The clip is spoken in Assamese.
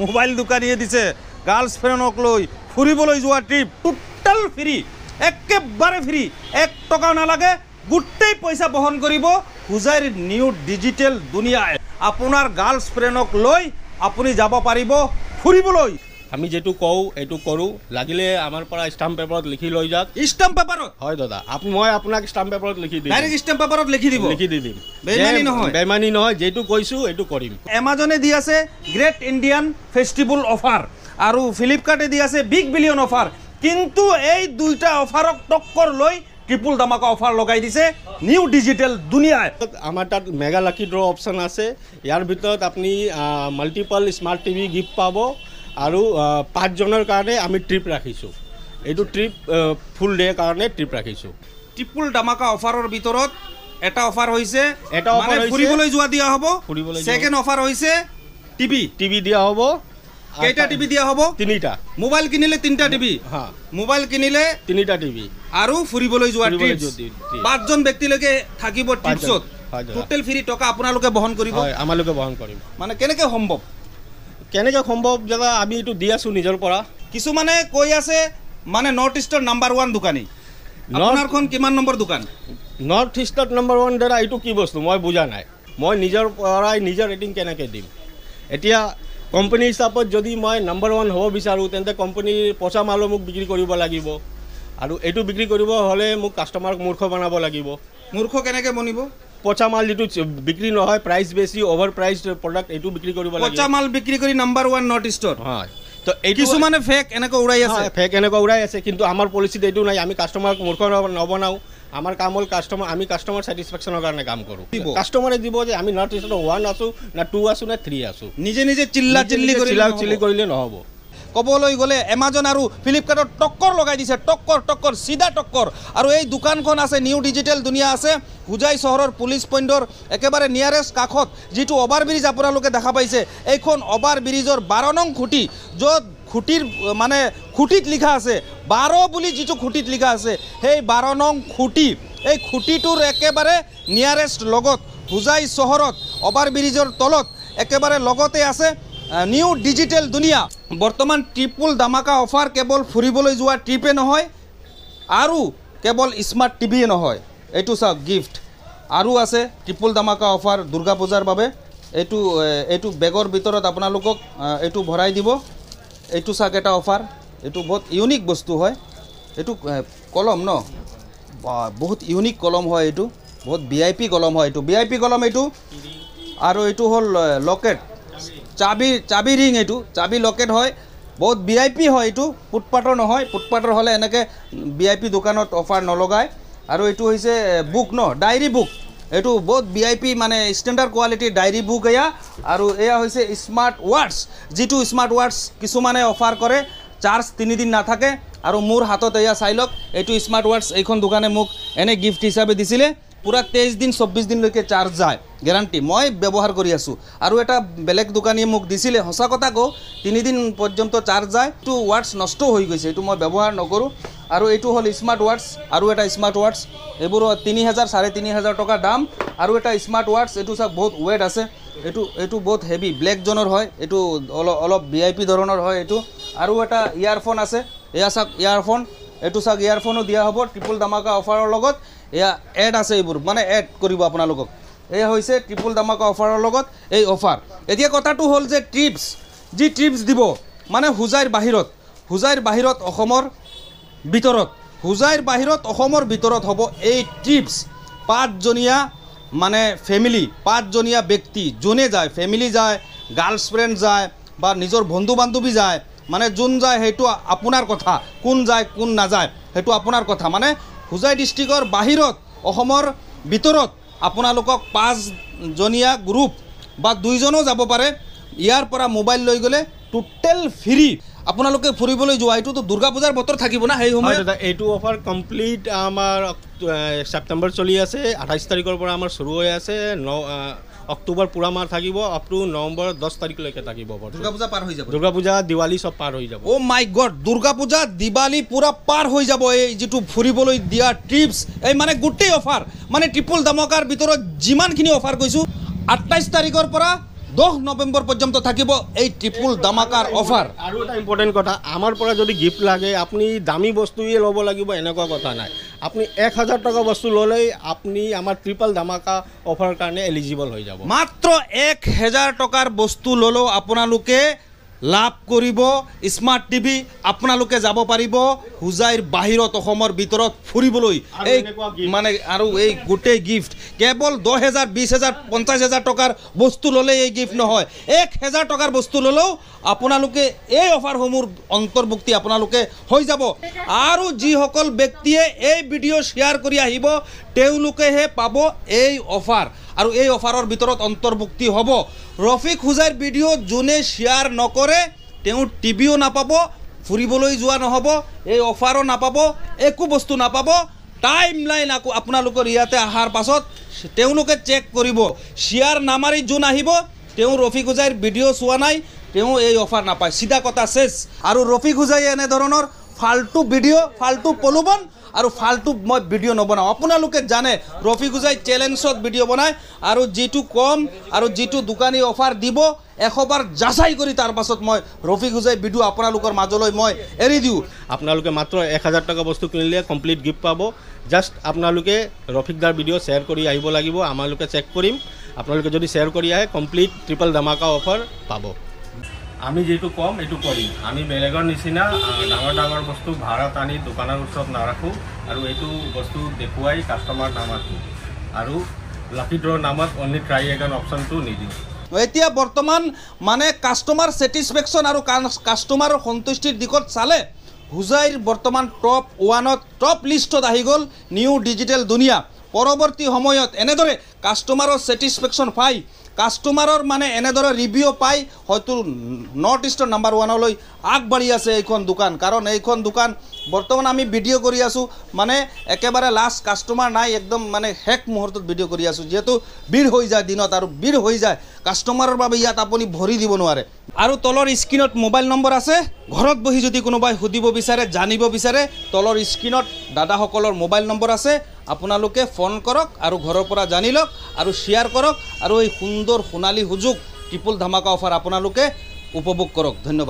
মোবাইল দোকানীয়ে দিছে গাৰ্লস ফ্ৰেন্ডক লৈ ফুৰিবলৈ যোৱা ট্ৰিপ টোটাল ফ্ৰী, একেবাৰে ফ্ৰী, 1 টকাও নালাগে। গোটেই পইচা বহন কৰিব হুজাইৰ নিউ ডিজিটেল দুনিয়াই। আপোনাৰ গাৰ্লস ফ্ৰেন্ডক লৈ আপুনি যাব পাৰিব ফুৰিবলৈ। আমি যেটো কওঁ এইটো কৰোঁ, লাগিলে আমাৰ পৰা ষ্টাম্প পেপাৰত লিখি লৈ যাওক। ষ্টাম্প পেপাৰত? হয় দাদা, মই আপোনাক ষ্টাম্প পেপাৰত লিখি দিম। ডাইৰেক্ট ষ্টাম্প পেপাৰত লিখি দিব? লিখি দি দিম। বেইমানি নহয়? বেইমানি নহয়, যেটো কৈছোঁ এইটো কৰিম। এমাজনে দি আছে গ্ৰেট ইণ্ডিয়ান ফেষ্টিভেল অফাৰ আৰু ফ্লিপকাৰ্টে দি আছে বিগ বিলিয়ন অফাৰ। কিন্তু এই দুইটা অফাৰক টক্কৰ লৈ ট্ৰিপল ধামাকা অফাৰ লগাই দিছে নিউ ডিজিটেল দুনিয়াই। আমাৰ তাত মেগা লাকি ড্ৰ অপশ্যন আছে। ইয়াৰ ভিতৰত আপুনি মাল্টিপল স্মাৰ্ট টিভি গিফ্ট পাব আৰু 5 জনৰ কাৰণে আমি ট্ৰিপ ৰাখিছোঁ। এইটো ট্ৰিপ ফুল ডে কাৰণে ট্ৰিপ ৰাখিছোঁ। ট্ৰিপল ধামাকা অফাৰৰ ভিতৰত এটা অফাৰ হৈছে ফুৰিবলৈ যোৱা দিয়া হ'ব। ছেকেণ্ড অফাৰ হৈছে টিভি দিয়া হ'ব। কেইটা টিভি দিয়া হ'ব? 3টা। মোবাইল কিনিলে 3টা টিভি, মোবাইল কিনিলে 3টা টিভি আৰু ফুৰিবলৈ যোৱা ট্ৰিপ 5 জন ব্যক্তিলৈকে থাকিব ট্ৰিপছত। টোটেল ফ্ৰী টকা আপোনালোকে বহন কৰিব? হয়, আমালোকে বহন কৰিম। মানে কেনেকৈ সম্ভৱ? কেনেকৈ সম্ভৱ দাদা, আমি এইটো দি আছোঁ নিজৰ পৰা। কিছুমানে কৈ আছে মানে নৰ্থ ইষ্টৰ নাম্বাৰ 1 দোকানী। আপোনাৰখন কিমান নম্বৰ দোকান? নৰ্থ ইষ্টত নম্বৰ 1 দাদা, এইটো কি বস্তু মই বুজা নাই। মই নিজৰ পৰাই নিজৰ ৰেটিং কেনেকৈ দিম? এতিয়া কোম্পানী হিচাপত যদি মই নম্বৰ 1 হ'ব বিচাৰোঁ, তেন্তে কোম্পানীৰ পচা মালো মোক বিক্ৰী কৰিব লাগিব আৰু এইটো বিক্ৰী কৰিব হ'লে মোক কাষ্টমাৰক মূৰ্খ বনাব লাগিব। মূৰ্খ কেনেকৈ বনিব? পচা মাল যিটো বিক্ৰী নহয়, প্ৰাইচ বেছি, অভাৰ প্ৰাইচ প্ৰডাক্ট, এইটো বিক্ৰী কৰিব লাগিব। পচা মাল বিক্ৰী কৰি নাম্বাৰ 1 নৰ্থ ইষ্টৰ। হয়, তো এই কিছুমানে ফেক এনেকৈ উৰাই আছে। ফেক এনেকৈ উৰাই আছে, কিন্তু আমাৰ পলিচিত এইটো নাই। আমি কাষ্টমাৰক মূৰ্খ নবনাওঁ। আমাৰ কাম হ'ল আমি কাষ্টমাৰ ছেটিছফেকশ্যনৰ কাৰণে কাম কৰোঁ। কাষ্টমাৰে দিব যে আমি নৰ্থ ইষ্টত 1 আছোঁ না 2 আছোঁ না 3 আছোঁ। নিজে চিল্লি কৰিলে নহ'ব। ক'বলৈ গ'লে এমাজন আৰু ফ্লিপকাৰ্টত টক্কৰ লগাই দিছে, টক্কৰ চিধা টক্কৰ। আৰু এই দোকানখন আছে নিউ ডিজিটেল দুনিয়া আছে হুজাই চহৰৰ পুলিচ পইণ্টৰ একেবাৰে নিয়াৰেষ্ট কাষত, যিটো অভাৰ ব্ৰিজ আপোনালোকে দেখা পাইছে। এইখন অভাৰ ব্ৰিজৰ 12 নং খুঁটি, য'ত খুঁটিৰ মানে খুঁটিত লিখা আছে 12 বুলি যিটো খুঁটিত লিখা আছে, সেই 12 নং খুঁটি, এই খুঁটিটোৰ একেবাৰে নিয়াৰেষ্ট লগত হুজাই চহৰত অভাৰ ব্ৰিজৰ তলত একেবাৰে লগতে আছে নিউ ডিজিটেল দুনিয়া। বৰ্তমান ট্ৰিপল ধামাকা অফাৰ কেৱল ফুৰিবলৈ যোৱা ট্ৰিপে নহয় আৰু কেৱল স্মাৰ্ট টিভিয়ে নহয়, এইটো চাওক গিফ্ট আৰু আছে ট্ৰিপল ধামাকা অফাৰ দুৰ্গা পূজাৰ বাবে। এইটো বেগৰ ভিতৰত আপোনালোকক এইটো ভৰাই দিব। এইটো চাওক এটা অফাৰ, এইটো বহুত ইউনিক বস্তু হয়। এইটো কলম ন, বহুত ইউনিক কলম হয়। এইটো বহুত VIP কলম হয়। এইটো VIP কলম এইটো। আৰু এইটো হ'ল লকেট, চাবি ৰিং, এইটো চাবি লকেট হয়, বহুত VIP হয়। এইটো ফুটপাথৰ নহয়, ফুটপাথৰ হ'লে এনেকৈ VIP দোকানত অফাৰ নলগায়। আৰু এইটো হৈছে বুক ন, ডায়েৰী বুক। এইটো বহুত VIP মানে ষ্টেণ্ডাৰ্ড কোৱালিটিৰ ডায়েৰী বুক এয়া। আৰু এয়া হৈছে স্মাৰ্ট ৱাটছ, যিটো স্মাৰ্ট ৱাটছ কিছুমানে অফাৰ কৰে, চাৰ্জ 3 দিন নাথাকে। আৰু মোৰ হাতত এয়া চাই লওক, এইটো স্মাৰ্ট ৱাটছ এইখন দোকানে মোক এনে গিফ্ট হিচাপে দিছিলে। পুৰা 23 দিন 24 দিনলৈকে চাৰ্জ যায়, গেৰাণ্টি। মই ব্যৱহাৰ কৰি আছোঁ। আৰু এটা বেলেগ দোকানীয়ে মোক দিছিলে, সঁচা কথা কওঁ, 3 দিন পৰ্যন্ত চাৰ্জ যায়। এইটো ৱাটছ নষ্ট হৈ গৈছে, এইটো মই ব্যৱহাৰ নকৰোঁ। আৰু এইটো হ'ল স্মাৰ্ট ৱাটছ, আৰু এটা স্মাৰ্ট ৱাটছ, এইবোৰ 3000 3,500 টকা দাম। আৰু এটা স্মাৰ্ট ৱাটছ, এইটো চাওক বহুত ৱেট আছে। এইটো বহুত হেভি, ব্লেক জনৰ হয়। এইটো অলপ VIP ধৰণৰ হয় এইটো। আৰু এটা ইয়াৰফোন আছে, এয়া চাওক ইয়াৰফোন, এইটো চাওক ইয়াৰফোনো দিয়া হ'ব ট্ৰিপল ধামাকা অফাৰৰ লগত। এয়া এড আছে, এইবোৰ মানে এড কৰিব আপোনালোকক। এয়া হৈছে ট্ৰিপল ধামাকা অফাৰৰ লগত এই অফাৰ। এতিয়া কথাটো হ'ল যে ট্ৰিপছ দিব মানে হুজাইৰ বাহিৰত অসমৰ ভিতৰত, হুজাইৰ বাহিৰত অসমৰ ভিতৰত হ'ব এই ট্ৰিপছ। 5জনীয়া মানে ফেমিলি, 5জনীয়া ব্যক্তি যোনে যায়, ফেমিলি যায়, গাৰ্লছ ফ্ৰেণ্ড যায় বা নিজৰ বন্ধু বান্ধৱী যায়, মানে যোন যায় সেইটো আপোনাৰ কথা। কোন যায় কোন নাযায় সেইটো আপোনাৰ কথা। মানে হুজাই ডিষ্ট্ৰিক্টৰ বাহিৰত অসমৰ ভিতৰত আপোনালোকক 5জনীয়া গ্ৰুপ বা 2জনো যাব পাৰে। ইয়াৰ পৰা মোবাইল লৈ গ'লে টোটেল ফ্ৰী। আপোনালোকে ফুৰিবলৈ যোৱা, এইটোতো দুৰ্গা পূজাৰ বতৰ থাকিব না সেই সময়ত। এইটো অফাৰ কমপ্লিট আমাৰ ছেপ্টেম্বৰ চলি আছে, 28 তাৰিখৰ পৰা আমাৰ শুৰু হৈ আছে। অক্টোবৰ পুৰা মাহ থাকিব, আপ টু নৱেম্বৰ 10 তাৰিখলৈকে থাকিব। দুৰ্গা পূজা পাৰ হৈ যাব, দুৰ্গা পূজা দিৱালী চব পাৰ হৈ যাব। অ' মাই গড, দুৰ্গা পূজা দিৱালী পুৰা পাৰ হৈ যাব। এই যিটো ফুৰিবলৈ দিয়া ট্ৰিপছ, এই মানে গোটেই অফাৰ, মানে ট্ৰিপল ধামাকাৰ ভিতৰত যিমানখিনি অফাৰ কৈছোঁ, 28 তাৰিখৰ পৰা 10 নৱেম্বৰ পৰ্যন্ত থাকিব এই ট্ৰিপল ধামাকাৰ অফাৰ। আৰু এটা ইম্পৰ্টেণ্ট কথা, আমাৰ পৰা যদি গিফ্ট লাগে আপুনি দামী বস্তুৱে ল'ব লাগিব এনেকুৱা কথা নাই। আপুনি 1000 টকা বস্তু ল'লেই আপুনি আমাৰ ট্ৰিপল ধামাকা অফাৰ কাৰণে এলিজিবল হৈ যাব। মাত্ৰ 1000 টকাৰ বস্তু ল'লেও আপোনালোকে লাভ কৰিব স্মাৰ্ট টিভি। আপোনালোকে যাব পাৰিব হুজাইৰ বাহিৰত অসমৰ ভিতৰত ফুৰিবলৈ। এই মানে আৰু এই গোটেই গিফ্ট কেৱল 10,000 20,000 50,000 টকাৰ বস্তু ল'লে এই গিফ্ট নহয়, 1000 টকাৰ বস্তু ল'লেও আপোনালোকে এই অফাৰসমূহৰ অন্তৰ্ভুক্তি আপোনালোকে হৈ যাব। আৰু যিসকল ব্যক্তিয়ে এই ভিডিঅ' শ্বেয়াৰ কৰি আহিব তেওঁলোকেহে পাব এই অফাৰ, আৰু এই অফাৰৰ ভিতৰত অন্তৰ্ভুক্তি হ'ব। ৰফিক হুজাইৰ ভিডিঅ' যোনে শ্বেয়াৰ নকৰে তেওঁ টিভিও নাপাব, ফুৰিবলৈ যোৱা নহ'ব, এই অফাৰো নাপাব, একো বস্তু নাপাব। টাইম লাইন আকৌ আপোনালোকৰ ইয়াতে অহাৰ পাছত তেওঁলোকে চেক কৰিব। শ্বেয়াৰ নামাৰি যোন আহিব তেওঁ ৰফিক হুজাইৰ ভিডিঅ' চোৱা নাই, তেওঁ এই অফাৰ নাপায়, চিধা কথা শেষ। আৰু ৰফিক হুজাই এনেধৰণৰ ফাল্টু ভিডিঅ' ফাল্টু প্ৰলোভন আৰু ফাল্টু মই ভিডিঅ' নবনাওঁ। আপোনালোকে জানে ৰফিক হুজাই চেলেঞ্জত ভিডিঅ' বনায়, আৰু যিটো কম আৰু যিটো দোকানী অফাৰ দিব 100 বাৰ যাচাই কৰি তাৰ পাছত মই ৰফিক হুজাই ভিডিঅ' আপোনালোকৰ মাজলৈ মই এৰি দিওঁ। আপোনালোকে মাত্ৰ 1000 টকা বস্তু কিনিলে কমপ্লিট গিফ্ট পাব। জাষ্ট আপোনালোকে ৰফিকদাৰ ভিডিঅ' শ্বেয়াৰ কৰি আহিব লাগিব, আমালোকে চেক কৰিম। আপোনালোকে যদি শ্বেয়াৰ কৰি আহে কমপ্লিট ট্ৰিপল ধামাকা অফাৰ পাব। আমি যিটো কম এইটো কৰিম। আমি বেলেগৰ নিচিনা ডাঙৰ ডাঙৰ বস্তু ভাড়াত আনি দোকানৰ ওচৰত নাৰাখোঁ, আৰু এইটো বস্তু দেখুৱাই কাষ্টমাৰ নামাতোঁ, আৰু লাকি ড্ৰৰ নামত অনলি ট্ৰাই এগেইন অপশ্যনটো নিদিওঁ। এতিয়া বৰ্তমান মানে কাষ্টমাৰ ছেটিছফেকশ্যন আৰু কাষ্টমাৰৰ সন্তুষ্টিৰ দিশত চালে হুজাইৰ বৰ্তমান টপ 1ত টপ লিষ্টত আহি গ'ল নিউ ডিজিটেল দুনিয়া। পৰৱৰ্তী সময়ত এনেদৰে কাষ্টমাৰৰ ছেটিছফেকশ্যন পাই, কাষ্টমাৰৰ মানে এনেদৰে ৰিভিউ পাই হয়তো নৰ্থ ইষ্টৰ নাম্বাৰ 1লৈ আগবাঢ়ি আছে এইখন দোকান। কাৰণ এইখন দোকান বৰ্তমান আমি ভিডিঅ' কৰি আছোঁ, মানে একেবাৰে লাষ্ট কাষ্টমাৰ নাই, একদম মানে শেষ মুহূৰ্তত ভিডিঅ' কৰি আছোঁ, যিহেতু ভিৰ হৈ যায় দিনত, আৰু ভিৰ হৈ যায় কাষ্টমাৰৰ বাবে ইয়াত আপুনি ভৰি দিব নোৱাৰে। আৰু তলৰ স্ক্ৰীণত মোবাইল নম্বৰ আছে, ঘৰত বহি যদি কোনোবাই সুধিব বিচাৰে জানিব বিচাৰে তলৰ স্ক্ৰীণত দাদাসকলৰ মোবাইল নম্বৰ আছে, আপোনালোকে ফোন কৰক আৰু ঘৰৰ পৰা জানি লওক আৰু শ্বেয়াৰ কৰক, আৰু এই সুন্দৰ সোণালী সুযোগ ট্ৰিপল ধামাকা অফাৰ আপোনালোকে উপভোগ কৰক। ধন্যবাদ।